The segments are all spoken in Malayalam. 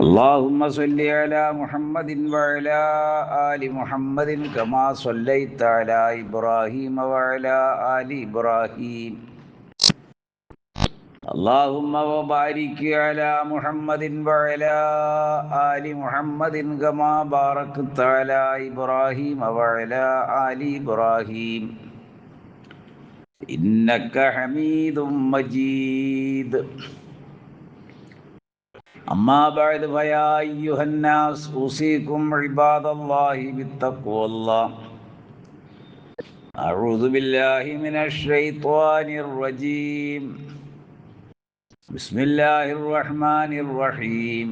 اللهم صل على محمد وعلى آل محمد كما صليت على إبراهيم وعلى آل إبراهيم اللهم وبارك على محمد وعلى آل محمد كما باركت على إبراهيم وعلى آل إبراهيم إنك حميد مجيد. أما بعد فيا أيها الناس أوصيكم عباد الله بالتقوى الله. أعوذ بالله من الشيطان الرجيم. بسم الله الرحمن الرحيم.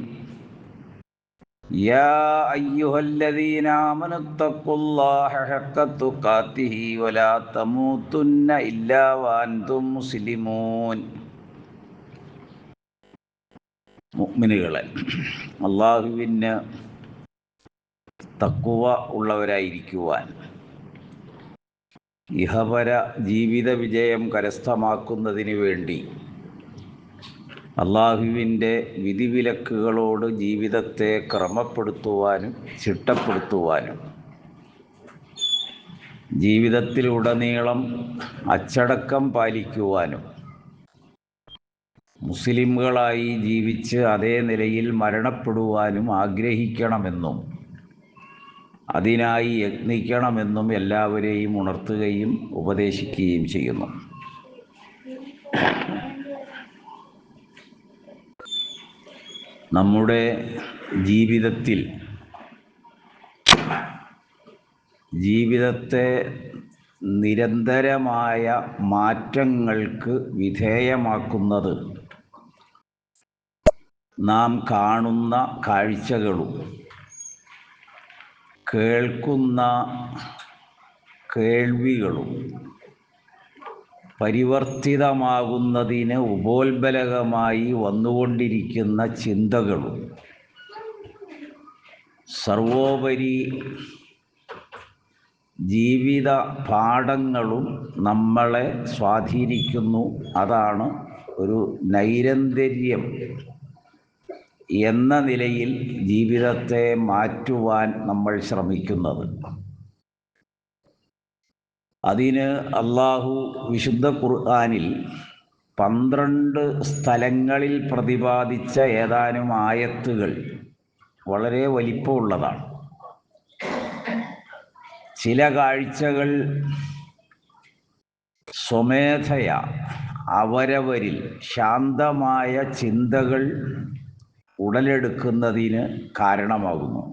يا أيها الذين آمنوا اتقوا الله حق تقاته ولا تموتن إلا وأنتم مسلمون. മുഅ്മിനുകളെ, അള്ളാഹുവിന് തഖ്വ ഉള്ളവരായിരിക്കുവാൻ, ഇഹപര ജീവിത വിജയം കരസ്ഥമാക്കുന്നതിന് വേണ്ടി അള്ളാഹുവിൻ്റെ വിധിവിലക്കുകളോട് ജീവിതത്തെ ക്രമപ്പെടുത്തുവാനും ചിട്ടപ്പെടുത്തുവാനും ജീവിതത്തിലുടനീളം അച്ചടക്കം പാലിക്കുവാനും മുസ്ലിമുകളായി ജീവിച്ച് അതേ നിലയിൽ മരണപ്പെടുവാനും ആഗ്രഹിക്കണമെന്നും അതിനായി യത്നിക്കണമെന്നും എല്ലാവരെയും ഉണർത്തുകയും ഉപദേശിക്കുകയും ചെയ്യുന്നു. നമ്മുടെ ജീവിതത്തെ നിരന്തരമായ മാറ്റങ്ങൾക്ക് വിധേയമാക്കുന്നത് നാം കാണുന്ന കാഴ്ചകളും കേൾക്കുന്ന കേൾവികളും പരിവർത്തിതമാകുന്നതിന് ഉപോത്ബലകമായി വന്നുകൊണ്ടിരിക്കുന്ന ചിന്തകളും സർവോപരി ജീവിത പാഠങ്ങളും നമ്മളെ സ്വാധീനിക്കുന്നു. അതാണ് ഒരു നൈരന്തര്യം എന്ന നിലയിൽ ജീവിതത്തെ മാറ്റുവാൻ നമ്മൾ ശ്രമിക്കുന്നത്. അതിന് അള്ളാഹു വിശുദ്ധ ഖുർആനിൽ 12 സ്ഥലങ്ങളിൽ പ്രതിപാദിച്ച ഏതാനും ആയത്തുകൾ വളരെ വലിപ്പമുള്ളതാണ്. ചില കാഴ്ചകൾ സ്വമേധയാ അവരവരിൽ ശാന്തമായ ചിന്തകൾ ഉടലെടുക്കുന്നതിന് കാരണമാകുന്നു.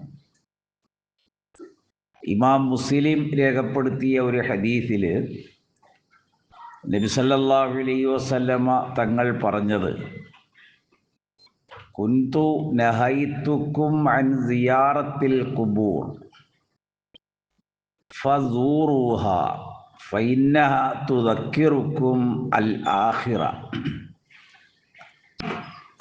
ഇമാം മുസ്ലിം രേഖപ്പെടുത്തിയ ഒരു ഹദീസിൽ നബി സല്ലല്ലാഹു അലൈഹി വസല്ലമ തങ്ങൾ പറഞ്ഞത്, കുന്തു നഹൈതുക്കും അൻ സിയാറത്തിൽ ഖുബൂർ ഫസൂറുഹാ ഫഇന്നഹാ തുദക്കിറുക്കും അൽ ആഖിറ.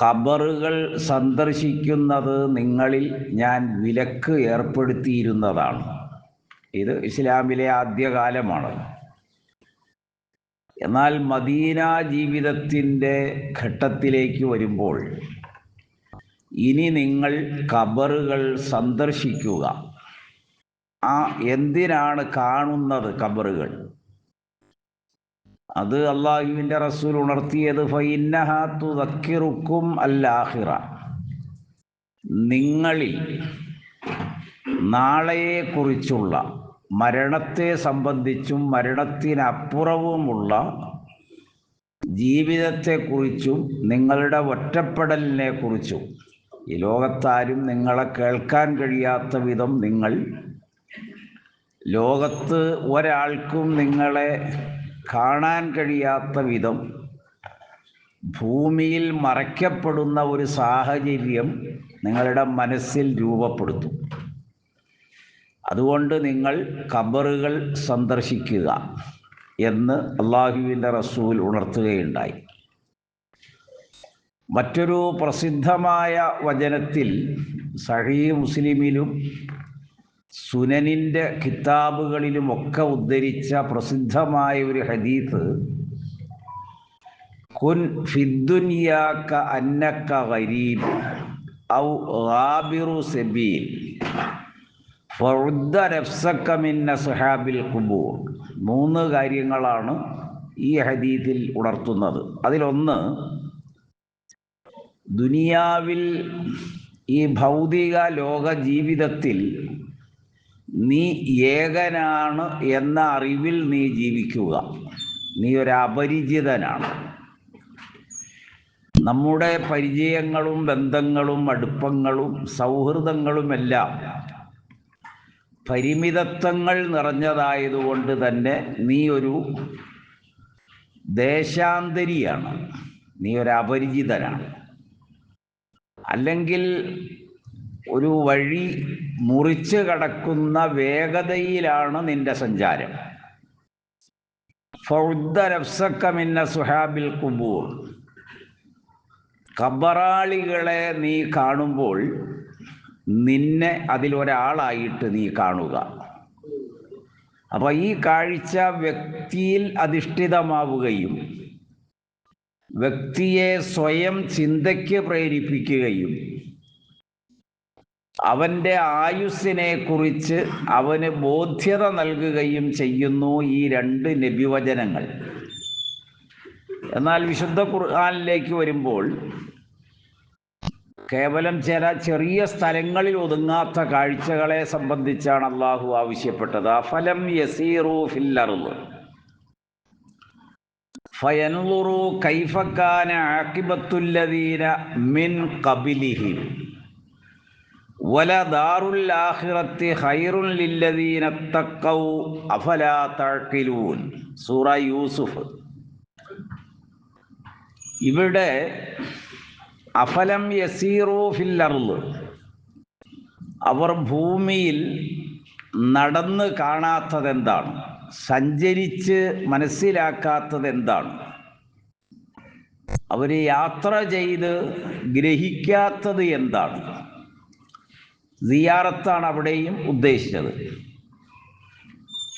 ഖബറുകൾ സന്ദർശിക്കുന്നത് നിങ്ങളിൽ ഞാൻ വിലക്ക് ഏർപ്പെടുത്തിയിരുന്നതാണ്. ഇത് ഇസ്ലാമിലെ ആദ്യകാലമാണ്. എന്നാൽ മദീന ജീവിതത്തിൻ്റെ ഘട്ടത്തിലേക്ക് വരുമ്പോൾ ഇനി നിങ്ങൾ ഖബറുകൾ സന്ദർശിക്കുക. എന്തിനാണ് കാണുന്നത് ഖബറുകൾ? അത് അള്ളാഹുവിൻ്റെ റസൂൽ ഉണർത്തിയത് ഫഇന്നഹാ തുദക്കിറുക്കും അൽ ആഖിറ. നിങ്ങളിൽ നാളെയെക്കുറിച്ചുള്ള, മരണത്തെ സംബന്ധിച്ചും മരണത്തിനപ്പുറവുമുള്ള ജീവിതത്തെക്കുറിച്ചും നിങ്ങളുടെ ഒറ്റപ്പെടലിനെ കുറിച്ചും ഈ ലോകത്താരും നിങ്ങളെ കേൾക്കാൻ കഴിയാത്ത വിധം, നിങ്ങൾ ലോകത്ത് ഒരാൾക്കും നിങ്ങളെ കാണാൻ കഴിയാത്ത വിധം ഭൂമിയിൽ മറയ്ക്കപ്പെടുന്ന ഒരു സാഹചര്യം നിങ്ങളുടെ മനസ്സിൽ രൂപപ്പെടുത്തും. അതുകൊണ്ട് നിങ്ങൾ ഖബറുകൾ സന്ദർശിക്കുക എന്ന് അള്ളാഹുവിൻ്റെ റസൂൽ ഉണർത്തുകയുണ്ടായി. മറ്റൊരു പ്രസിദ്ധമായ വചനത്തിൽ സഹീഹ് മുസ്ലിമിലും സുനനിൻ്റെ കിതാബുകളിലുമൊക്കെ ഉദ്ധരിച്ച പ്രസിദ്ധമായ ഒരു ഹദീസ്, കുൻ ഫിദ്ദുനിയാക അന്നക ഗരീബ് ഔ ഗാബിറു സബീൽ ഫഉദ്ദ നഫ്സക മിൻ അസ്ഹാബിൽ ഖുബൂർ. 3 കാര്യങ്ങളാണ് ഈ ഹദീസിൽ ഉണർത്തുന്നത്. അതിലൊന്ന്, ദുനിയാവിൽ ഈ ഭൗതിക ലോക ജീവിതത്തിൽ നീ ഏകനാണ് എന്ന അറിവിൽ നീ ജീവിക്കുക. നീ ഒരു അപരിചിതനാണ്. നമ്മുടെ പരിചയങ്ങളും ബന്ധങ്ങളും അടുപ്പങ്ങളും സൗഹൃദങ്ങളുമെല്ലാം പരിമിതത്വങ്ങൾ നിറഞ്ഞതായതുകൊണ്ട് തന്നെ നീ ഒരു ദേശാന്തരിയാണ്, നീ ഒരു അപരിചിതനാണ്. അല്ലെങ്കിൽ ഒരു വഴി മുറിച്ച് കടക്കുന്ന വേഗതയിലാണ് നിന്റെ സഞ്ചാരം. ഫൗദ്ദ നഫ്സക മിൻ അസ്ഹാബിൽ ഖുബൂർ. ഖബറാളികളെ നീ കാണുമ്പോൾ നിന്നെ അതിലൊരാളായിട്ട് നീ കാണുക. അപ്പോൾ ഈ കാഴ്ച വ്യക്തിയിൽ അധിഷ്ഠിതമാവുകയും വ്യക്തിയെ സ്വയം ചിന്തയ്ക്ക് പ്രേരിപ്പിക്കുകയും അവൻ്റെ ആയുസ്സിനെ കുറിച്ച് അവന് ബോധ്യത നൽകുകയും ചെയ്യുന്നു ഈ 2 നബിവചനങ്ങൾ. എന്നാൽ വിശുദ്ധ ഖുർആനിലേക്ക് വരുമ്പോൾ കേവലം ചില ചെറിയ സ്ഥലങ്ങളിൽ ഒതുങ്ങാത്ത കാഴ്ചകളെ സംബന്ധിച്ചാണ് അള്ളാഹു ആവശ്യപ്പെട്ടത്. അഫലം യസീറു ഫിൽ അർള് ഫയൻളുറു കൈഫ കാന ആഖിബത്തുല്ലദീന മിൻ ഖബലിഹിം വലദാറുൽ ആഖിറത്തി ഖൈറുൻ ലില്ലദീന തഖൗ അഫലാ തഅഖിലൂൻ. സൂറ യൂസുഫ്. ഇവിടെ അഫലം യസീറു ഫിൽ അർള്, അവർ ഭൂമിയിൽ നടന്ന് കാണാത്തതെന്താണ്, സഞ്ചരിച്ച് മനസ്സിലാക്കാത്തതെന്താണ്, അവർ യാത്ര ചെയ്ത് ഗ്രഹിക്കാത്തത് എന്താണ്? സിയാറത്താണ് അവിടെയും ഉദ്ദേശിച്ചത്.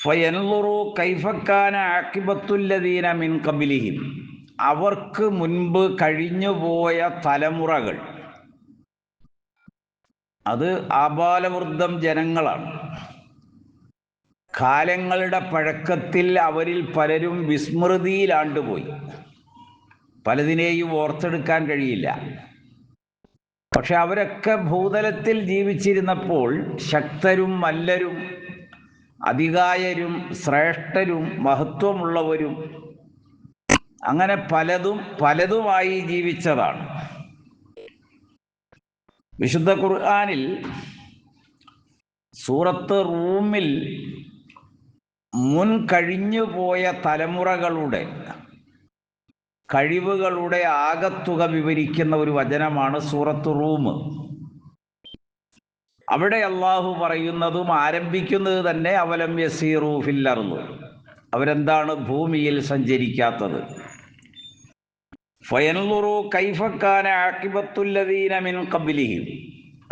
ഫയൻളുറു കൈഫ കാന ആഖിബത്തുല്ലദീന മിൻ ഖബലിഹിം, അവർക്ക് മുൻപ് കഴിഞ്ഞുപോയ തലമുറകൾ, അത് ആബാലവൃദ്ധം ജനങ്ങളാണ്. കാലങ്ങളുടെ പഴക്കത്തിൽ അവരിൽ പലരും വിസ്മൃതിയിലാണ്ടുപോയി. പലതിനെയും ഓർത്തെടുക്കാൻ കഴിയില്ല. പക്ഷെ അവരൊക്കെ ഭൂതലത്തിൽ ജീവിച്ചിരുന്നപ്പോൾ ശക്തരും മല്ലരും അതികായരും ശ്രേഷ്ഠരും മഹത്വമുള്ളവരും അങ്ങനെ പലതുമായി ജീവിച്ചതാണ്. വിശുദ്ധ ഖുർആനിൽ സൂറത്ത് റൂമിൽ മുൻ കഴിഞ്ഞുപോയ തലമുറകളുടെ കഴിവുകളുടെ ആകത്തുക വിവരിക്കുന്ന ഒരു വചനമാണ് സൂറത്ത് റൂം. അവിടെ അള്ളാഹു പറയുന്നതും ആരംഭിക്കുന്നത് തന്നെ അവലം യസീറു ഫിൽ അർള്, അവരെന്താണ് ഭൂമിയിൽ സഞ്ചരിക്കാത്തത്. ഫയൻളുറു കൈഫ കാന ആഖിബത്തുല്ലദീന മിൻ ഖബലിഹിം,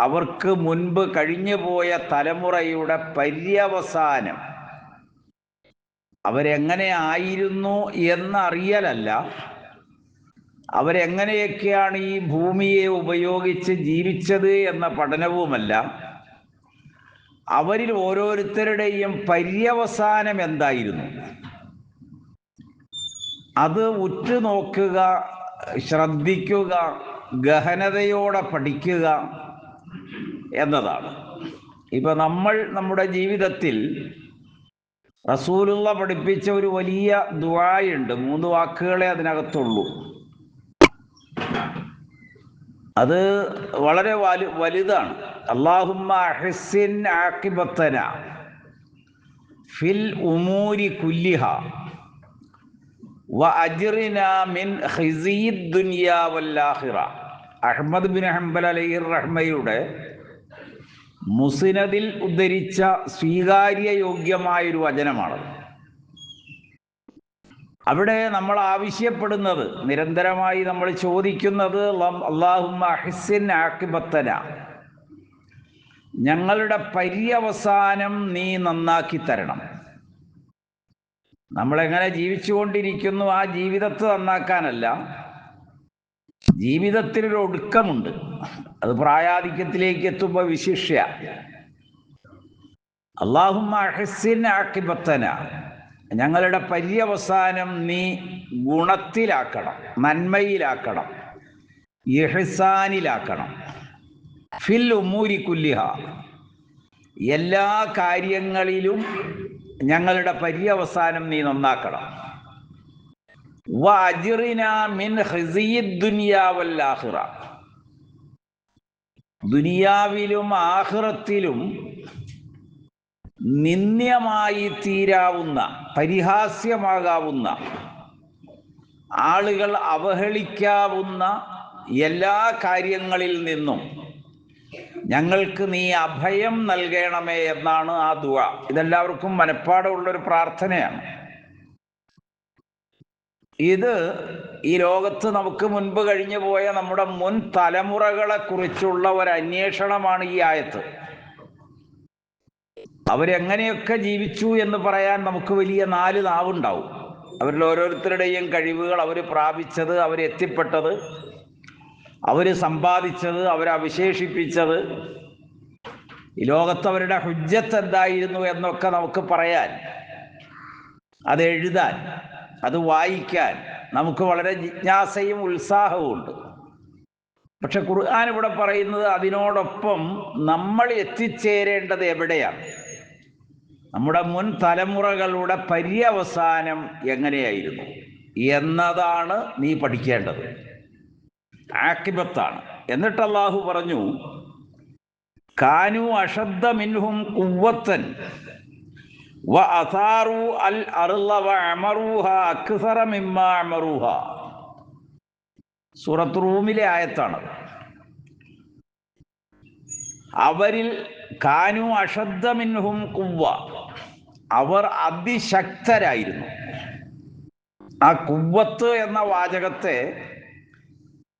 അവർക്ക് മുൻപ് കഴിഞ്ഞുപോയ തലമുറയുടെ പര്യവസാനം അവരെങ്ങനെ ആയിരുന്നു എന്നറിയലല്ല, അവരെങ്ങനെയൊക്കെയാണ് ഈ ഭൂമിയെ ഉപയോഗിച്ച് ജീവിച്ചത് എന്ന പഠനവുമല്ല, അവരിൽ ഓരോരുത്തരുടെയും പര്യവസാനം എന്തായിരുന്നു അത് ഉറ്റുനോക്കുക, ശ്രദ്ധിക്കുക, ഗഹനതയോടെ പഠിക്കുക എന്നതാണ്. ഇപ്പം നമ്മുടെ ജീവിതത്തിൽ റസൂലുള്ള പഠിപ്പിച്ച ഒരു വലിയ ദുആയുണ്ട്. 3 വാക്കുകളെ അതിനകത്തുള്ളൂ. അത് വളരെ വലുതാണ്. അല്ലാഹുമ്മ അഹ്സിൻ ആഖിബത്തന ഫിൽ ഉമൂരി കുല്ലിഹാ വ അജ്റിനാ മിൻ ഖിസിയിദ് ദുനിയാ വൽ ആഖിറ. അഹ്മദ് ബിൻ ഹംബൽ അലൈഹി റഹ്മയുടെ മുസ്നദിൽ ഉദ്ധരിച്ച സ്വീകാര്യയോഗ്യമായൊരു വചനമാണ്. അവിടെ നമ്മൾ ആവശ്യപ്പെടുന്നത്, നിരന്തരമായി നമ്മൾ ചോദിക്കുന്നത്, അല്ലാഹുമ്മ അഹ്സിൻ ആഖിബത്തന, ഞങ്ങളുടെ പര്യവസാനം നീ നന്നാക്കി തരണം. നമ്മളെങ്ങനെ ജീവിച്ചുകൊണ്ടിരിക്കുന്നു ആ ജീവിതത്തെ നന്നാക്കാനല്ല, ജീവിതത്തിനൊരു ഒടുക്കമുണ്ട്. അത് പ്രായാധിക്യത്തിലേക്ക് എത്തുമ്പോൾ വിശിഷ്യ അല്ലാഹുമ്മ അഹ്സിൻ ആഖിബത്തന, ഞങ്ങളുടെ പര്യവസാനം നീ ഗുണത്തിലാക്കണം, നന്മയിലാക്കണം, ഇഹ്സാനിലാക്കണം. ഫിൽ ഉമൂരി കുല്ലിഹ, എല്ലാ കാര്യങ്ങളിലും ഞങ്ങളുടെ പര്യവസാനം നീ നന്നാക്കണം. വ അജ്റിനാ മിൻ ഖിസിയിദ് ദുനിയാ വൽ ആഖിറ, ദുനിയാവിലും ആഖിറത്തിലും നിന്ദ്യമായി തീരാവുന്ന, പരിഹാസ്യമാകാവുന്ന, ആളുകൾ അവഹേളിക്കാവുന്ന എല്ലാ കാര്യങ്ങളിൽ നിന്നും ഞങ്ങൾക്ക് നീ അഭയം നൽകണമേ എന്നാണ് ആ ദുആ. ഇതെല്ലാവർക്കും മനഃപ്പാടമുള്ളൊരു പ്രാർത്ഥനയാണ്. ഇത് ഈ ലോകത്ത് നമുക്ക് മുൻപ് കഴിഞ്ഞു പോയ നമ്മുടെ മുൻ തലമുറകളെ കുറിച്ചുള്ള ഒരു അന്വേഷണമാണ് ഈ ആയത്ത്. അവരെങ്ങനെയൊക്കെ ജീവിച്ചു എന്ന് പറയാൻ നമുക്ക് വലിയ 4 നാവുണ്ടാവും. അവരിൽ ഓരോരുത്തരുടെയും കഴിവുകൾ, അവർ പ്രാപിച്ചത്, അവരെത്തിപ്പെട്ടത്, അവർ സമ്പാദിച്ചത്, അവരവിശേഷിപ്പിച്ചത്, ഈ ലോകത്തവരുടെ ഹുജ്ജത്ത് എന്തായിരുന്നു എന്നൊക്കെ നമുക്ക് പറയാൻ, അത് എഴുതാൻ, അത് വായിക്കാൻ നമുക്ക് വളരെ ജിജ്ഞാസയും ഉത്സാഹവും ഉണ്ട്. പക്ഷെ ഖുർആൻ ഇവിടെ പറയുന്നത് അതിനോടൊപ്പം നമ്മൾ എത്തിച്ചേരേണ്ടത് എവിടെയാണ്, നമ്മുടെ മുൻ തലമുറകളുടെ പര്യവസാനം എങ്ങനെയായിരുന്നു എന്നതാണ് നീ പഠിക്കേണ്ടത്. ആഖിബത്താണ്. എന്നിട്ട് അല്ലാഹു പറഞ്ഞു, കാനു അഷദ്ദ മിൻഹും ഖുവ്വത്തൻ വ അസാറു അൽ അർള വ അമറൂഹ അക്സറ മിമ്മാ അമറൂഹ. സൂറത്ത് റൂമിലെ ആയത്താണത്. അവരിൽ കാനു അഷദ്ദ മിൻഹും ഖുവ്വ, അവർ അതിശക്തരായിരുന്നു. ആ ഖുവ്വത്ത് എന്ന വാചകത്തെ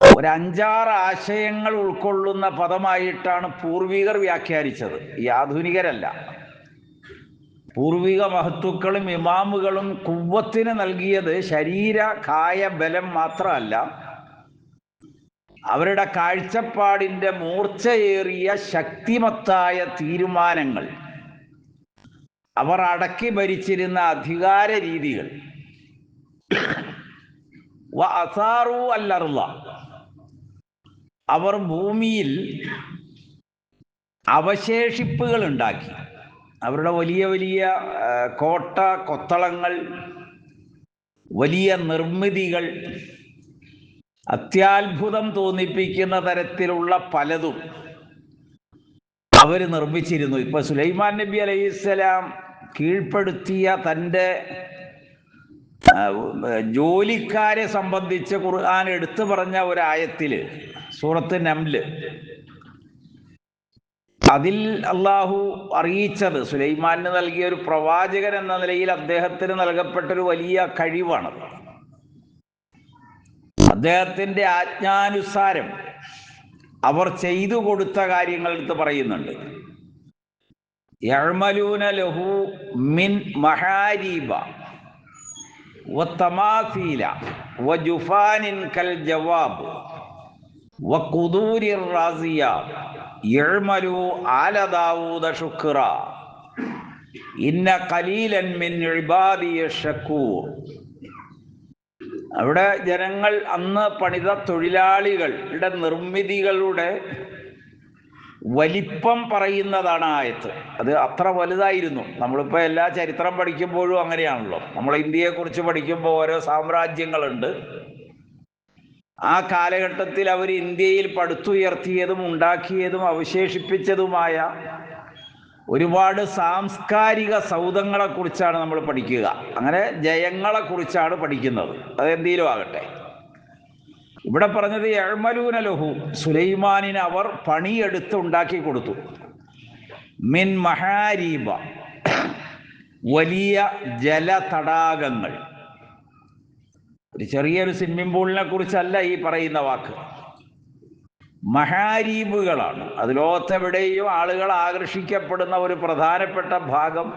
ഒരു 5-6 ആശയങ്ങൾ ഉൾക്കൊള്ളുന്ന പദമായിട്ടാണ് പൂർവികർ വ്യാഖ്യാനിച്ചത്, ഈ ആധുനികരല്ല. പൂർവിക മഹത്തുക്കളും ഇമാമുകളും ഖുവ്വത്തിന് നൽകിയത് ശരീര കായ ബലം മാത്രമല്ല, അവരുടെ കാഴ്ചപ്പാടിൻ്റെ മൂർച്ചയേറിയ ശക്തിമത്തായ തീരുമാനങ്ങൾ, അവർ അടക്കി ഭരിച്ചിരുന്ന അധികാര രീതികൾ. വ അസാറു അൽ അർള, അവർ ഭൂമിയിൽ അവശേഷിപ്പുകൾ ഉണ്ടാക്കി. അവരുടെ വലിയ വലിയ കോട്ട കൊത്തളങ്ങൾ, വലിയ നിർമ്മിതികൾ, അത്യാത്ഭുതം തോന്നിപ്പിക്കുന്ന തരത്തിലുള്ള പലതും അവർ നിർമ്മിച്ചിരുന്നു. ഇപ്പൊ സുലൈമാൻ നബി അലൈഹിസ്സലാം കീഴ്പ്പെടുത്തിയ തൻ്റെ ജോലിക്കാരെ സംബന്ധിച്ച് ഖുർആൻ എടുത്തു പറഞ്ഞ ഒരായത്തിൽ, സൂറത്ത് നംല്, അതിൽ അള്ളാഹു അറിയിച്ചത് സുലൈമാന് നൽകിയ ഒരു പ്രവാചകൻ എന്ന നിലയിൽ അദ്ദേഹത്തിന് നൽകപ്പെട്ടൊരു വലിയ കഴിവാണ്. അദ്ദേഹത്തിൻ്റെ ആജ്ഞാനുസാരം അവർ ചെയ്തു കൊടുത്ത കാര്യങ്ങൾ എടുത്ത് പറയുന്നുണ്ട്. യഅ്മലൂന ലഹു മിൻ മഹാരീബ വതമാസീല വജുഫാനിൻ കൽ ജവാബ് വഖുദൂരിർ റാസിയ യഅ്മലു ആല ദാവൂദ ശുക്ര ഇന്ന ഖലീലൻ മിൻ ഇബാദിയ ശക്കൂർ. അവിടെ ജനങ്ങൾ അന്ന് പണിത തൊഴിലാളികളുടെ നിർമ്മിതികളുടെ വലിപ്പം പറയുന്നതാണ് ആയത്ത്. അത് അത്ര വലുതായിരുന്നു. നമ്മളിപ്പോൾ എല്ലാ ചരിത്രം പഠിക്കുമ്പോഴും അങ്ങനെയാണല്ലോ. നമ്മൾ ഇന്ത്യയെക്കുറിച്ച് പഠിക്കുമ്പോൾ ഓരോ സാമ്രാജ്യങ്ങളുണ്ട്. ആ കാലഘട്ടത്തിൽ അവർ ഇന്ത്യയിൽ പടുത്തുയർത്തിയതും ഉണ്ടാക്കിയതും അവശേഷിപ്പിച്ചതുമായ ഒരുപാട് സാംസ്കാരിക സൗധങ്ങളെക്കുറിച്ചാണ് നമ്മൾ പഠിക്കുക. അങ്ങനെ ജയങ്ങളെക്കുറിച്ചാണ് പഠിക്കുന്നത്. അതെന്തെങ്കിലും ആകട്ടെ. ഇവിടെ പറഞ്ഞത് യഅ്മലൂന ലഹു, സുലൈമാനിന് അവർ പണിയെടുത്ത് ഉണ്ടാക്കി കൊടുത്തു. മിൻ മഹാരീബ, വലിയ ജലതടാകങ്ങൾ. ഒരു ചെറിയൊരു സ്വിമ്മിംഗ് പൂളിനെ കുറിച്ചല്ല ഈ പറയുന്ന വാക്ക്. മഹാരീബുകളാണ്. അത് ലോകത്തെവിടെയും ആളുകൾ ആകർഷിക്കപ്പെടുന്ന ഒരു പ്രധാനപ്പെട്ട ഭാഗം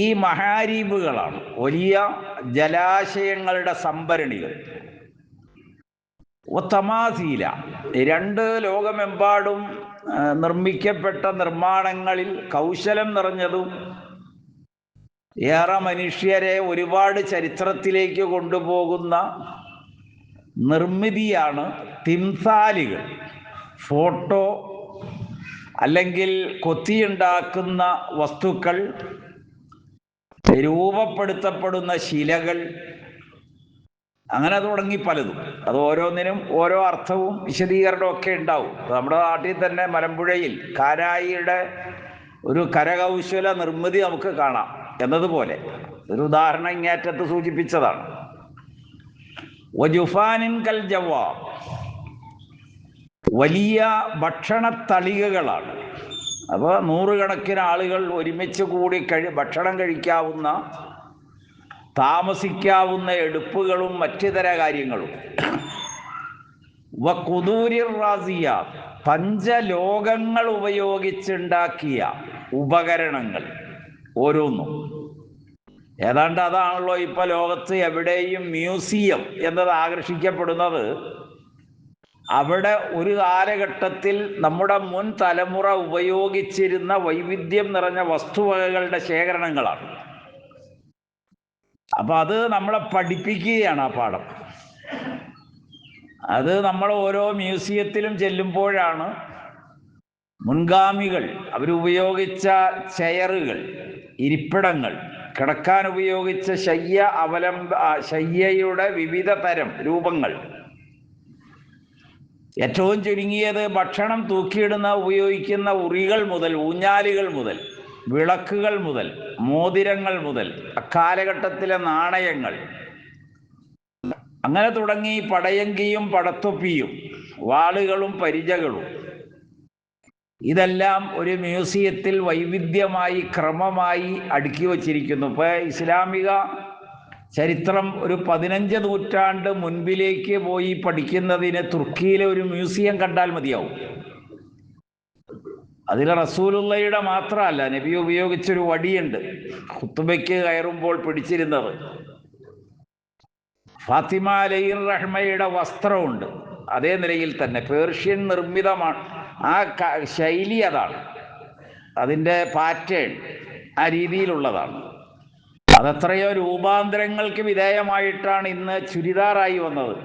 ഈ മഹാരീബുകളാണ്. വലിയ ജലാശയങ്ങളുടെ സംഭരണികൾ. തമാസീല, രണ്ട് ലോകമെമ്പാടും നിർമ്മിക്കപ്പെട്ട നിർമ്മാണങ്ങളിൽ കൗശലം നിറഞ്ഞതും ഏറെ മനുഷ്യരെ ഒരുപാട് ചരിത്രത്തിലേക്ക് കൊണ്ടുപോകുന്ന നിർമ്മിതിയാണ് തിംസാലുകൾ. ഫോട്ടോ അല്ലെങ്കിൽ കൊത്തിയുണ്ടാക്കുന്ന വസ്തുക്കൾ, രൂപപ്പെടുത്തപ്പെടുന്ന ശിലകൾ, അങ്ങനെ തുടങ്ങി പലതും. അത് ഓരോന്നിനും ഓരോ അർത്ഥവും വിശദീകരണവും ഒക്കെ ഉണ്ടാവും. നമ്മുടെ നാട്ടിൽ തന്നെ മലമ്പുഴയിൽ കാനായിയുടെ ഒരു കരകൗശല നിർമ്മിതി നമുക്ക് കാണാം എന്നതുപോലെ ഒരു ഉദാഹരണം ഇങ്ങേറ്റത്ത് സൂചിപ്പിച്ചതാണ്. വജുഫാനിൻ കൽ ജവാബ്, വലിയ ഭക്ഷണത്തളികകളാണ്. അപ്പോൾ നൂറുകണക്കിന് ആളുകൾ ഒരുമിച്ച് കൂടി ഭക്ഷണം കഴിക്കാവുന്ന, താമസിക്കാവുന്ന എടുപ്പുകളും മറ്റു തര കാര്യങ്ങളും. വഖുദൂരിർ റാസിയാത്ത്, പഞ്ചലോകങ്ങൾ ഉപയോഗിച്ചുണ്ടാക്കിയ ഉപകരണങ്ങൾ ഓരോന്നും. ഏതാണ്ട് അതാണല്ലോ ഇപ്പൊ ലോകത്ത് എവിടെയും മ്യൂസിയം എന്നത് ആകർഷിക്കപ്പെടുന്നത്. അവിടെ ഒരു കാലഘട്ടത്തിൽ നമ്മുടെ മുൻ തലമുറ ഉപയോഗിച്ചിരുന്ന വൈവിധ്യം നിറഞ്ഞ വസ്തുവകകളുടെ ശേഖരണങ്ങളാണ്. അപ്പൊ അത് നമ്മളെ പഠിപ്പിക്കുകയാണ് ആ പാഠം. അത് നമ്മൾ ഓരോ മ്യൂസിയത്തിലും ചെല്ലുമ്പോഴാണ് മുൻഗാമികൾ അവരുപയോഗിച്ച ചെയറുകൾ, ഇരിപ്പിടങ്ങൾ, കിടക്കാൻ ഉപയോഗിച്ച ശയ്യയുടെ വിവിധ തരം രൂപങ്ങൾ, ഏറ്റവും ചുരുങ്ങിയത് ഭക്ഷണം തൂക്കിയിടുന്ന ഉപയോഗിക്കുന്ന ഉറികൾ മുതൽ, ഊഞ്ഞാലുകൾ മുതൽ, വിളക്കുകൾ മുതൽ, മോതിരങ്ങൾ മുതൽ, അക്കാലഘട്ടത്തിലെ നാണയങ്ങൾ, അങ്ങനെ തുടങ്ങി പടയങ്കിയും പടത്തൊപ്പിയും വാളുകളും പരിചകളും, ഇതെല്ലാം ഒരു മ്യൂസിയത്തിൽ വൈവിധ്യമായി ക്രമമായി അടുക്കി വച്ചിരിക്കുന്നു. ഇപ്പോൾ ഇസ്ലാമിക ചരിത്രം ഒരു 15 നൂറ്റാണ്ട് മുൻപിലേക്ക് പോയി പഠിക്കുന്നതിന് തുർക്കിയിലെ ഒരു മ്യൂസിയം കണ്ടാൽ മതിയാവും. അതിൽ റസൂലുള്ളയുടെ മാത്രമല്ല, നബി ഉപയോഗിച്ചൊരു വടിയുണ്ട്, ഖുത്ബയ്ക്ക് കയറുമ്പോൾ പിടിച്ചിരുന്നത്. ഫാത്തിമ അലൈഹിർ റഹ്മയുടെ വസ്ത്രമുണ്ട്, അതേ നിലയിൽ തന്നെ പേർഷ്യൻ നിർമ്മിതമാണ്. ആ ശൈലി അതാണ്, അതിൻ്റെ പാറ്റേൺ ആ രീതിയിലുള്ളതാണ്. അതെത്രയോ രൂപാന്തരങ്ങൾക്ക് വിധേയമായിട്ടാണ് ഇന്ന് ചുരിദാറായി വന്നത്.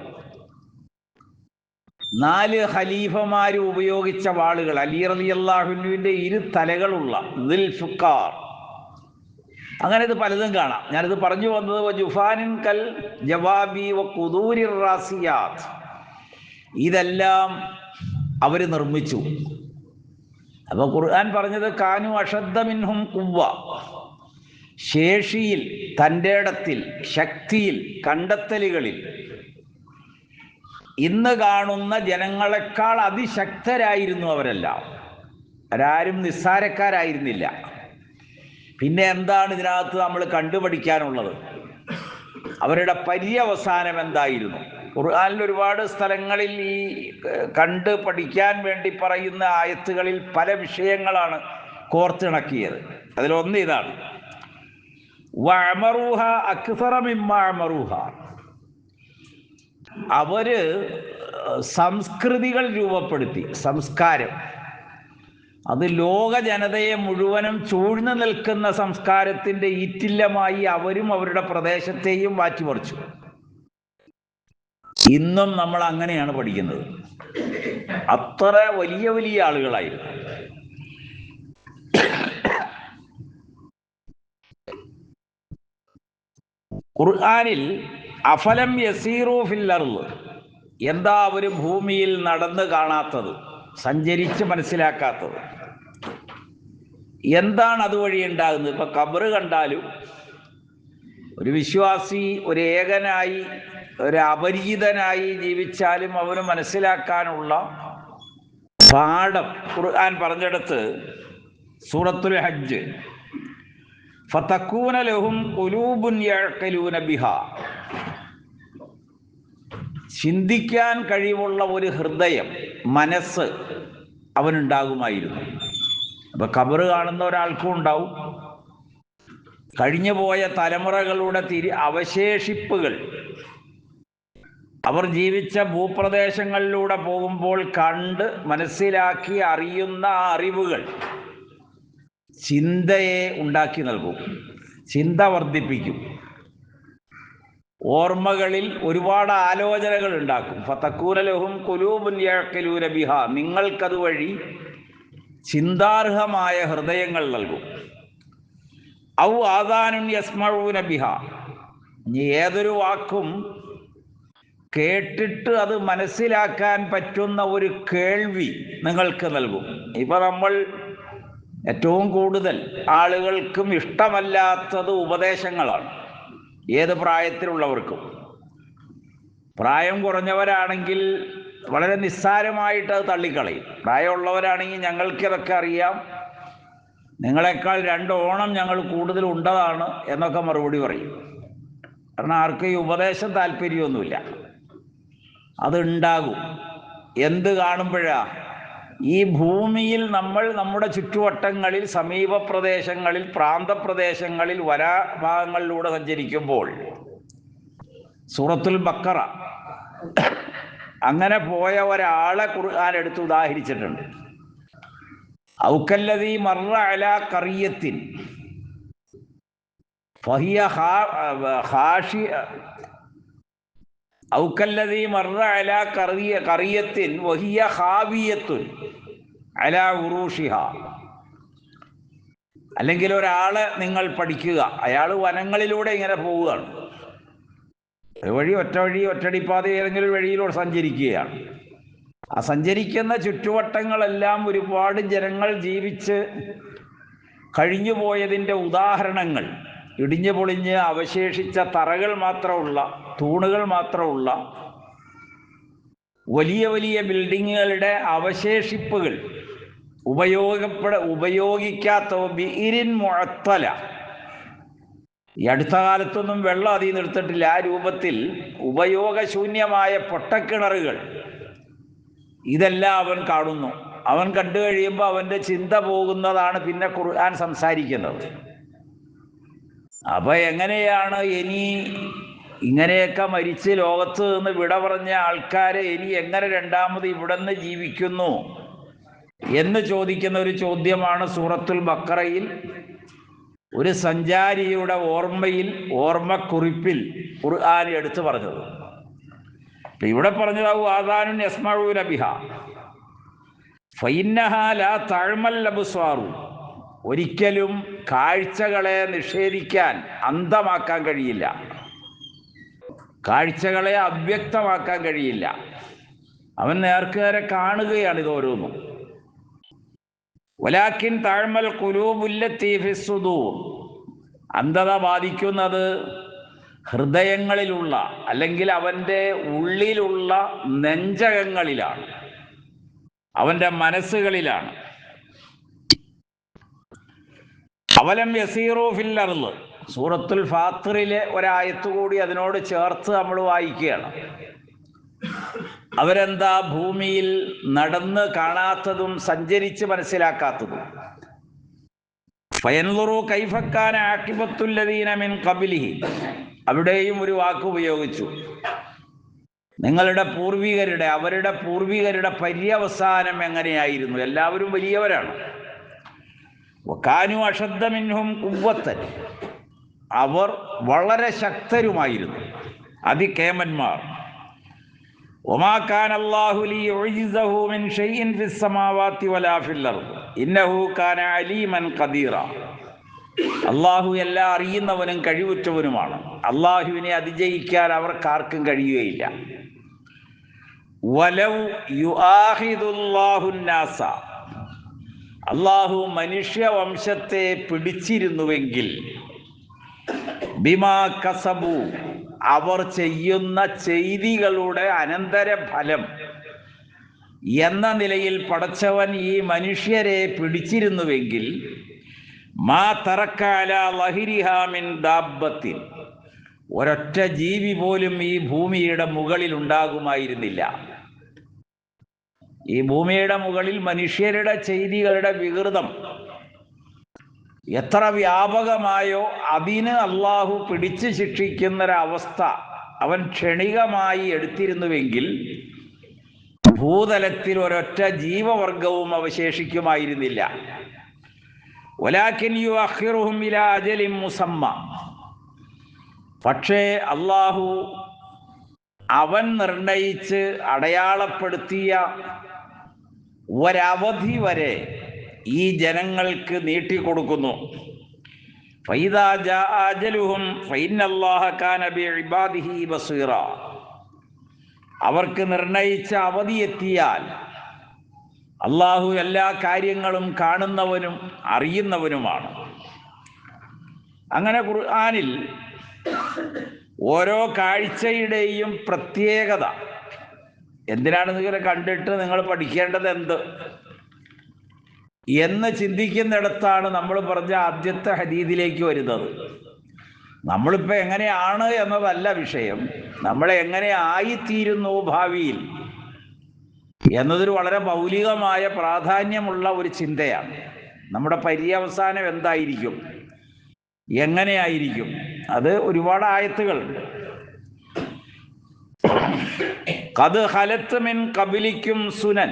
4 ഖലീഫമാര് ഉപയോഗിച്ച വാളുകൾ, അലി റളിയല്ലാഹു അൻഹുവിൻ്റെ 2 തലകളുള്ള ദുൽഫുഖാർ, അങ്ങനെ ഇത് പലതും കാണാം. ഞാനിത് പറഞ്ഞു വന്നത് വജുഫാനിൻ കൽ ജവാബി വ ഖുദൂരിർ റാസിയാത്ത്, ഇതെല്ലാം അവർ നിർമ്മിച്ചു. അപ്പോൾ ഖുർആൻ പറഞ്ഞത് കാനു അഷദ്ദ മിൻഹും ഖുവ്വ, ശേഷിയിൽ, തൻ്റെ ഇടത്തിൽ, ശക്തിയിൽ, കണ്ടെത്തലുകളിൽ ഇന്ന് കാണുന്ന ജനങ്ങളെക്കാൾ അതിശക്തരായിരുന്നു അവരെല്ലാം. അവരാരും നിസ്സാരക്കാരായിരുന്നില്ല. പിന്നെ എന്താണ് ഇതിനകത്ത് നമ്മൾ കണ്ടുപഠിക്കാനുള്ളത്? അവരുടെ പര്യവസാനം എന്തായിരുന്നു? ഖുർആനിൽ ഒരുപാട് സ്ഥലങ്ങളിൽ ഈ കണ്ട് പഠിക്കാൻ വേണ്ടി പറയുന്ന ആയത്തുകളിൽ പല വിഷയങ്ങളാണ് കോർത്തിണക്കിയത്. അതിലൊന്ന് ഇതാണ്, വഅമറൂഹ അക്സറ മിമ്മാ അമറൂഹ, അവര് സംസ്കൃതികൾ രൂപപ്പെടുത്തി. സംസ്കാരം അത് ലോക ജനതയെ മുഴുവനും ചൂഴ്ന്നു നിൽക്കുന്ന സംസ്കാരത്തിൻ്റെ ഈറ്റില്ലമായി അവരും അവരുടെ പ്രദേശത്തെയും മാറ്റിമറിച്ചു. ഇന്നും നമ്മൾ അങ്ങനെയാണ് പഠിക്കുന്നത്. അത്ര വലിയ വലിയ ആളുകളായിരുന്നു. ഖുർആനിൽ അഫലം യസീറു ഫിൽ അർള്, എന്താ അവർ ഭൂമിയിൽ നടന്ന് കാണാത്തത്, സഞ്ചരിച്ച് മനസ്സിലാക്കാത്തത്? എന്താണ് അതുവഴി ഉണ്ടാകുന്നത്? ഇപ്പൊ ഖബറ് കണ്ടാലും ഒരു വിശ്വാസി ഒരു ഏകനായി, ഒരു അപരിചിതനായി ജീവിച്ചാലും അവന് മനസ്സിലാക്കാനുള്ള പാഠം ഖുർആൻ പറഞ്ഞെടുത്ത് സൂറത്തുൽ ഹജ്ജ്, ഫതകൂന ലഹും ഖുലൂബുൻ യഅഖിലൂന ബിഹാ, ചിന്തിക്കാൻ കഴിവുള്ള ഒരു ഹൃദയം, മനസ്സ് അവനുണ്ടാകുമായിരുന്നു. അപ്പൊ ഖബറ് കാണുന്ന ഒരാൾക്കും ഉണ്ടാവും. കഴിഞ്ഞുപോയ തലമുറകളുടെ അവശേഷിപ്പുകൾ അവർ ജീവിച്ച ഭൂപ്രദേശങ്ങളിലൂടെ പോകുമ്പോൾ കണ്ട് മനസ്സിലാക്കി അറിയുന്ന ആ അറിവുകൾ ചിന്തയെ ഉണ്ടാക്കി നൽകും, ചിന്ത വർദ്ധിപ്പിക്കും, ഓർമ്മകളിൽ ഒരുപാട് ആലോചനകൾ ഉണ്ടാക്കും. ഫതകൂന ലഹും ഖുലൂബുൻ യഅഖിലൂന ബിഹാ, നിങ്ങൾക്കതുവഴി ചിന്താർഹമായ ഹൃദയങ്ങൾ നൽകും. ഔ ആദാനുൻ യസ്മഊന ബിഹാ, ഏതൊരു വാക്കും കേട്ടിട്ട് അത് മനസ്സിലാക്കാൻ പറ്റുന്ന ഒരു കേൾവി നിങ്ങൾക്ക് നൽകും. ഇപ്പൊ നമ്മൾ ഏറ്റവും കൂടുതൽ ആളുകൾക്കും ഇഷ്ടമല്ലാത്തത് ഉപദേശങ്ങളാണ്, ഏത് പ്രായത്തിലുള്ളവർക്കും. പ്രായം കുറഞ്ഞവരാണെങ്കിൽ വളരെ നിസ്സാരമായിട്ട് അത് തള്ളിക്കളയും. പ്രായമുള്ളവരാണെങ്കിൽ ഞങ്ങൾക്കിതൊക്കെ അറിയാം, നിങ്ങളെക്കാൾ 2 ഓണം ഞങ്ങൾ കൂടുതൽ ഉണ്ടതാണ് എന്നൊക്കെ മറുപടി പറയും. കാരണം ആർക്കും ഈ ഉപദേശം താല്പര്യമൊന്നുമില്ല. അതുണ്ടാകും എന്ത് കാണുമ്പോഴാ? ഈ ഭൂമിയിൽ നമ്മൾ നമ്മുടെ ചുറ്റുവട്ടങ്ങളിൽ, സമീപ പ്രദേശങ്ങളിൽ, പ്രാന്തപ്രദേശങ്ങളിൽ, വനാഭാഗങ്ങളിലൂടെ സഞ്ചരിക്കുമ്പോൾ സൂറത്തുൽ ബഖറ അങ്ങനെ പോയ ഒരാളെ ഖുർആൻ എടുത്ത് ഉദാഹരിച്ചിട്ടുണ്ട്. ഔക്കല്ലദീ മർറ അലാ ഖറിയത്തിൻ ഫഹിയ ഖാശിയ ഔക്കല്ലദീ മർറ അലാ ഖറിയത്തിൻ വഹിയ ഖാവിയത്തുൻ അലാ ഉറൂഷിഹാ. അല്ലെങ്കിൽ ഒരാളെ നിങ്ങൾ പഠിക്കുക, അയാൾ വനങ്ങളിലൂടെ ഇങ്ങനെ പോവുകയാണ്, ഒറ്റടിപ്പാത ഏതെങ്കിലും വഴിയിലൂടെ സഞ്ചരിക്കുകയാണ്. ആ സഞ്ചരിക്കുന്ന ചുറ്റുവട്ടങ്ങളെല്ലാം ഒരുപാട് ജനങ്ങൾ ജീവിച്ച് കഴിഞ്ഞു പോയതിൻ്റെ ഉദാഹരണങ്ങൾ, ഇടിഞ്ഞു പൊളിഞ്ഞ് അവശേഷിച്ച തറകൾ മാത്രമുള്ള, തൂണുകൾ മാത്രമുള്ള വലിയ വലിയ ബിൽഡിങ്ങുകളുടെ അവശേഷിപ്പുകൾ, ഉപയോഗിക്കാത്ത ബിഇരിൻ മുഅത്തല, ഈ അടുത്ത കാലത്തൊന്നും വെള്ളം അതിൽ നിന്ന് എടുത്തിട്ടില്ല, ആ രൂപത്തിൽ ഉപയോഗശൂന്യമായ പൊട്ടക്കിണറുകൾ, ഇതെല്ലാം അവൻ കാണുന്നു. അവൻ കണ്ടു കഴിയുമ്പോൾ അവൻ്റെ ചിന്ത പോകുന്നതാണ് പിന്നെ ഖുർആൻ സംസാരിക്കുന്നത്. അപ്പൊ എങ്ങനെയാണ് ഇനി ഇങ്ങനെയൊക്കെ മരിച്ച് ലോകത്ത് നിന്ന് വിട പറഞ്ഞ ആൾക്കാരെ ഇനി എങ്ങനെ രണ്ടാമത് ഇവിടെ നിന്ന് ജീവിക്കുന്നു എന്ന് ചോദിക്കുന്ന ഒരു ചോദ്യമാണ് സൂറത്തുൽ ബഖറയിൽ ഒരു സഞ്ചാരിയുടെ ഓർമ്മക്കുറിപ്പിൽ ഖുർആൻ എടുത്തു പറഞ്ഞത്. ഇവിടെ പറഞ്ഞതാവും ആദാനുൻ യസ്മഊന ബിഹാ ഫഇന്നഹാ ലാ തഅമൽ അബ്സാറു, ഒരിക്കലും കാഴ്ചകളെ നിഷേധിക്കാൻ, അന്ധമാക്കാൻ കഴിയില്ല, കാഴ്ചകളെ അവ്യക്തമാക്കാൻ കഴിയില്ല. അവൻ നേർക്കുനേരെ കാണുകയാണ് ഇതോരോന്നും. വലാകിൻ തഅമൽ ഖുലൂബുല്ലതീ ഫിസ്സുദൂർ, അന്ധത ബാധിക്കുന്നത് ഹൃദയങ്ങളിലുള്ള, അല്ലെങ്കിൽ അവൻ്റെ ഉള്ളിലുള്ള നെഞ്ചകങ്ങളിലാണ്, അവൻ്റെ മനസ്സുകളിലാണ്. അവലം യസീറു ഫിൽ അർള്, സൂറത്തുൽ ഫാത്തിറിലെ ഒരായത്ത് കൂടി അതിനോട് ചേർത്ത് നമ്മൾ വായിക്കുകയാണ്. അവരെന്താ ഭൂമിയിൽ നടന്ന് കാണാത്തതും സഞ്ചരിച്ച് മനസ്സിലാക്കാത്തതും. ഫയൻളുറു കൈഫ കാന ആഖിബത്തുല്ലദീന മിൻ ഖബ്ലിഹി, അവിടെയും ഒരു വാക്ക് ഉപയോഗിച്ചു. അവരുടെ പൂർവികരുടെ പര്യവസാനം എങ്ങനെയായിരുന്നു? എല്ലാവരും വലിയവരാണ്. വകാനു അഷദ്ദ മിൻഹും ഖുവ്വത്തൻ, അവർ വളരെ ശക്തരുമായിരുന്നു, അതികേമന്മാർ. വമാ കാന അല്ലാഹു ലിയുഅ്ജിസഹു മിൻ ഷൈഇൻ ഫിസ് സമാവാതി വലാ ഫിൽ അർദ് ഇന്നഹു കാന അലീമൻ ഖദീറ. അള്ളാഹു എല്ലാം അറിയുന്നവനും കഴിവുറ്റവനുമാണ്. അള്ളാഹുവിനെ അതിജയിക്കാൻ അവർക്കാർക്കും കഴിയുകയില്ല. വലൗ യുആഖിദുല്ലാഹു നാസ, അള്ളാഹു മനുഷ്യവംശത്തെ പിടിച്ചിരുന്നുവെങ്കിൽ, ബിമാ കസബു, അവർ ചെയ്യുന്ന ചെയ്തികളുടെ അനന്തരഫലം എന്ന നിലയിൽ പടച്ചവൻ ഈ മനുഷ്യരെ പിടിച്ചിരുന്നുവെങ്കിൽ, മാ തറക്ക അലാ ലഹിരിഹാ മിൻ ദാബത്തിൻ, ഒരൊറ്റ ജീവി പോലും ഈ ഭൂമിയുടെ മുകളിൽ ഉണ്ടാകുമായിരുന്നില്ല. ഈ ഭൂമിയുടെ മുകളിൽ മനുഷ്യരുടെ ചെയ്തികളുടെ വികൃതം എത്ര വ്യാപകമായോ അതിന് അള്ളാഹു പിടിച്ചു ശിക്ഷിക്കുന്നൊരവസ്ഥ അവൻ ക്ഷണികമായി എടുത്തിരുന്നുവെങ്കിൽ ഭൂതലത്തിൽ ഒരൊറ്റ ജീവവർഗവും അവശേഷിക്കുമായിരുന്നില്ല. വലാകിൻ യുഅഖിറുഹും ഇലാ അജലിൻ മുസമ്മ, പക്ഷേ അള്ളാഹു അവൻ നിർണയിച്ച് അടയാളപ്പെടുത്തിയ ഒരവധി വരെ ഈ ജനങ്ങൾക്ക് നീട്ടിക്കൊടുക്കുന്നു. ഫൈദാ ജാഅ അജലുഹും ഫഇന്നല്ലാഹ കാന ബിഇബാദിഹി ബസീറ, അവർക്ക് നിർണയിച്ച അവധി എത്തിയാൽ അള്ളാഹു എല്ലാ കാര്യങ്ങളും കാണുന്നവനും അറിയുന്നവനുമാണ്. അങ്ങനെ ഖുർആനിൽ ഓരോ കാഴ്ചയുടെയും പ്രത്യേകത എന്തിനാണ് നിങ്ങളെ കണ്ടിട്ട് നിങ്ങൾ പഠിക്കേണ്ടത് എന്ത് എന്ന് ചിന്തിക്കുന്നിടത്താണ് നമ്മൾ പറഞ്ഞ ആദ്യത്തെ ഹദീദിലേക്ക് വരുന്നത്. നമ്മളിപ്പോൾ എങ്ങനെയാണ് എന്നതല്ല വിഷയം, നമ്മളെ എങ്ങനെ ആയിത്തീരുന്നു ഭാവിയിൽ എന്നതൊരു വളരെ മൗലികമായ പ്രാധാന്യമുള്ള ഒരു ചിന്തയാണ്. നമ്മുടെ പര്യവസാനം എന്തായിരിക്കും, എങ്ങനെയായിരിക്കും, അത് ഒരുപാട് ആയത്തുകളുണ്ട്. ഖദ് ഖലത്ത് മിൻ ഖബലിക്കും സുനൻ,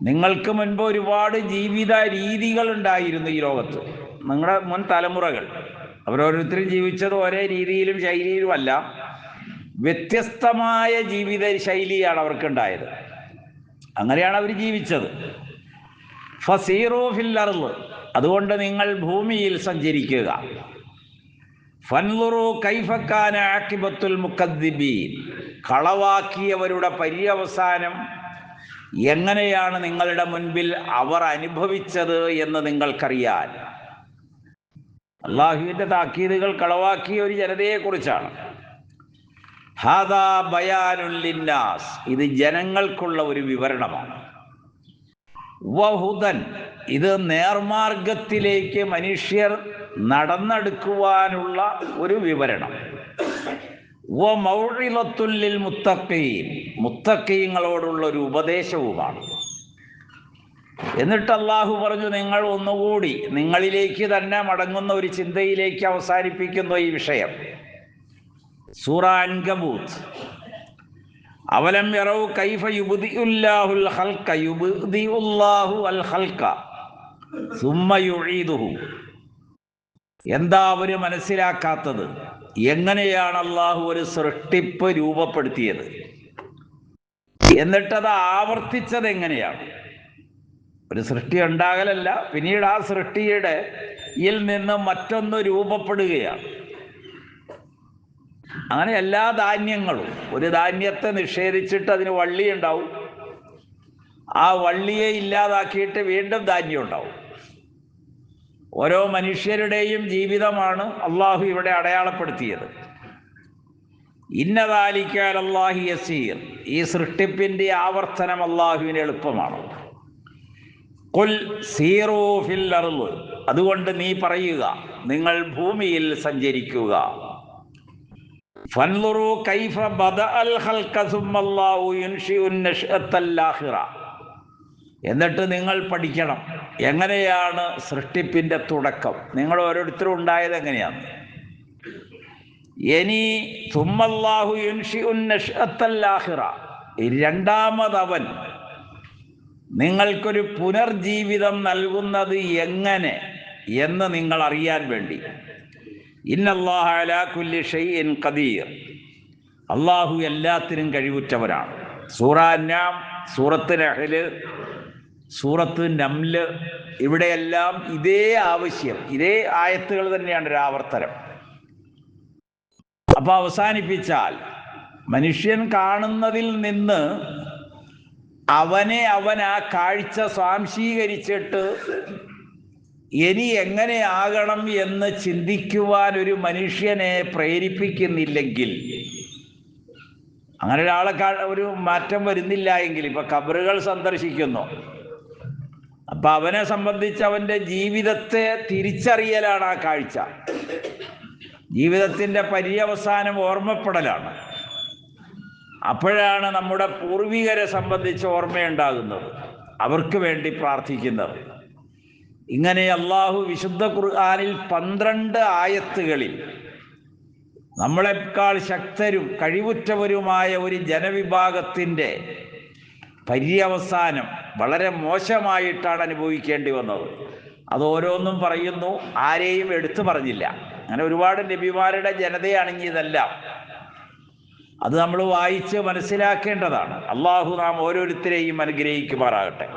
നിങ്ങൾക്ക് മുൻപ് ഒരുപാട് ജീവിത രീതികൾ ഉണ്ടായിരുന്നു ഈ ലോകത്ത്. നിങ്ങളുടെ മുൻ തലമുറകൾ അവരോരോരുത്തരും ജീവിച്ചത് ഒരേ രീതിയിലും ശൈലിയിലുമല്ല, വ്യത്യസ്തമായ ജീവിത ശൈലിയാണ് അവർക്കുണ്ടായത്. അങ്ങനെയാണ് അവർ ജീവിച്ചത്. ഫസീറൂ ഫിൽ അർള്, അതുകൊണ്ട് നിങ്ങൾ ഭൂമിയിൽ സഞ്ചരിക്കുക. ഫൻളുറു കൈഫ കാന ആഖിബത്തുൽ മുകദ്ദിബീൻ, കളവാക്കിയവരുടെ പര്യവസാനം എങ്ങനെയാണ് നിങ്ങളുടെ മുൻപിൽ അവർ അനുഭവിച്ചത് എന്ന് നിങ്ങൾക്കറിയാൻ. അള്ളാഹുവിൻ്റെ താക്കീതുകൾ കളവാക്കിയ ഒരു ജനതയെക്കുറിച്ചാണ്. ഹാദാ ബയാനുൽ ലിന്നാസ്, ഇത് ജനങ്ങൾക്കുള്ള ഒരു വിവരണമാണ്. വഹുദൻ, ഇത് നേർമാർഗത്തിലേക്ക് മനുഷ്യർ നടന്നെടുക്കുവാനുള്ള ഒരു വിവരണം. വ മൗഇളത്തുൽ ലിൽ മുത്തഖീൻ, മുത്തഖീങ്ങളോടുള്ള ഒരു ഉപദേശവുമാണ്. എന്നിട്ട് അള്ളാഹു പറഞ്ഞു, നിങ്ങൾ ഒന്നുകൂടി നിങ്ങളിലേക്ക് തന്നെ മടങ്ങുന്ന ഒരു ചിന്തയിലേക്ക് അവസാനിപ്പിക്കുന്നു ഈ വിഷയം. സൂറ അൻകബൂത്ത്. അവലം യറൗ കൈഫ യുബ്ദിഉല്ലാഹുൽ ഖൽഖ യുബ്ദിഉല്ലാഹു അൽ ഖൽഖ സുമ്മ യുഈദുഹു, എന്താ അവർ മനസ്സിലാക്കാത്തത്, എങ്ങനെയാണ് അള്ളാഹു ഒരു സൃഷ്ടിപ്പ് രൂപപ്പെടുത്തിയത്, എന്നിട്ടത് ആവർത്തിച്ചത് എങ്ങനെയാണ്. ഒരു സൃഷ്ടി ഉണ്ടാകലല്ല, പിന്നീട് ആ സൃഷ്ടിയുടെ നിന്ന് മറ്റൊന്ന് രൂപപ്പെടുകയാണ്. അങ്ങനെ എല്ലാ ധാന്യങ്ങളും, ഒരു ധാന്യത്തെ നിഷേധിച്ചിട്ട് അതിന് വള്ളി ഉണ്ടാവും, ആ വള്ളിയെ ഇല്ലാതാക്കിയിട്ട് വീണ്ടും ധാന്യം ഉണ്ടാവും. ഓരോ മനുഷ്യരുടെയും ജീവിതമാണ് അള്ളാഹു ഇവിടെ അടയാളപ്പെടുത്തിയത്. ഇന്ന ദാലിക അലല്ലാഹി യസീർ, ഈ സൃഷ്ടിപ്പിൻ്റെ ആവർത്തനം അള്ളാഹുവിന് എളുപ്പമാണ്. ഖുൽ സീറൂ ഫിൽ അർള്, അതുകൊണ്ട് നീ പറയുക, നിങ്ങൾ ഭൂമിയിൽ സഞ്ചരിക്കുക. ഫൻളുറു കൈഫ ബദഅൽ ഖൽഖ സുമ്മല്ലാഹു യുൻഷിഉൻ നശ്അത്തൽ ആഖിറ, എന്നിട്ട് നിങ്ങൾ പഠിക്കണം എങ്ങനെയാണ് സൃഷ്ടിപ്പിൻ്റെ തുടക്കം, നിങ്ങൾ ഓരോരുത്തരും ഉണ്ടായത് എങ്ങനെയാണ്. ഇനി സുമ്മല്ലാഹു യുൻഷിഉൻ നശ്അത്തൽ ആഖിറ, രണ്ടാമതവൻ നിങ്ങൾക്കൊരു പുനർജീവിതം നൽകുന്നത് എങ്ങനെ എന്ന് നിങ്ങൾ അറിയാൻ വേണ്ടി. ഇന്നല്ലാഹ അലാ കുല്ലി ഷൈഇൻ ഖദീർ, അള്ളാഹു എല്ലാത്തിനും കഴിവുറ്റവനാണ്. സൂറ അൻആം, സൂറത്ത് നഹ്ല്, സൂറത്ത് നംല്, ഇവിടെയെല്ലാം ഇതേ ആവശ്യം, ഇതേ ആയത്തുകൾ തന്നെയാണ് ഒരു ആവർത്തനം. അപ്പൊ അവസാനിപ്പിച്ചാൽ മനുഷ്യൻ കാണുന്നതിൽ നിന്ന് അവൻ ആ കാഴ്ച സ്വാംശീകരിച്ചിട്ട് ഇനി എങ്ങനെ ആകണം എന്ന് ചിന്തിക്കുവാൻ ഒരു മനുഷ്യനെ പ്രേരിപ്പിക്കുന്നില്ലെങ്കിൽ, അങ്ങനെ ഒരാളെ ഒരു മാറ്റം വരുന്നില്ല എങ്കിൽ, ഇപ്പൊ ഖബറുകൾ സന്ദർശിക്കുന്നു, അപ്പൊ അവനെ സംബന്ധിച്ച് അവന്റെ ജീവിതത്തെ തിരിച്ചറിയലാണ് ആ കാഴ്ച. ജീവിതത്തിന്റെ പര്യവസാനം ഓർമ്മപ്പെടലാണ്. അപ്പോഴാണ് നമ്മുടെ പൂർവികരെ സംബന്ധിച്ച് ഓർമ്മയുണ്ടാകുന്നത്, അവർക്ക് വേണ്ടി പ്രാർത്ഥിക്കുന്നത്. ഇങ്ങനെ അള്ളാഹു വിശുദ്ധ ഖുർആനിൽ 12 ആയത്തുകളിൽ നമ്മളെക്കാൾ ശക്തരും കഴിവുറ്റവരുമായ ഒരു ജനവിഭാഗത്തിൻ്റെ പര്യവസാനം വളരെ മോശമായിട്ടാണ് അനുഭവിക്കേണ്ടി വന്നത്. അത് ഓരോന്നും പറയുന്നു, ആരെയും എടുത്തു പറഞ്ഞില്ല. അങ്ങനെ ഒരുപാട് നബിമാരുടെ ജനതയാണെങ്കിയതെല്ലാം അത് നമ്മൾ വായിച്ച് മനസ്സിലാക്കേണ്ടതാണ്. അള്ളാഹു നാം ഓരോരുത്തരെയും അനുഗ്രഹിക്കുമാറാകട്ടെ.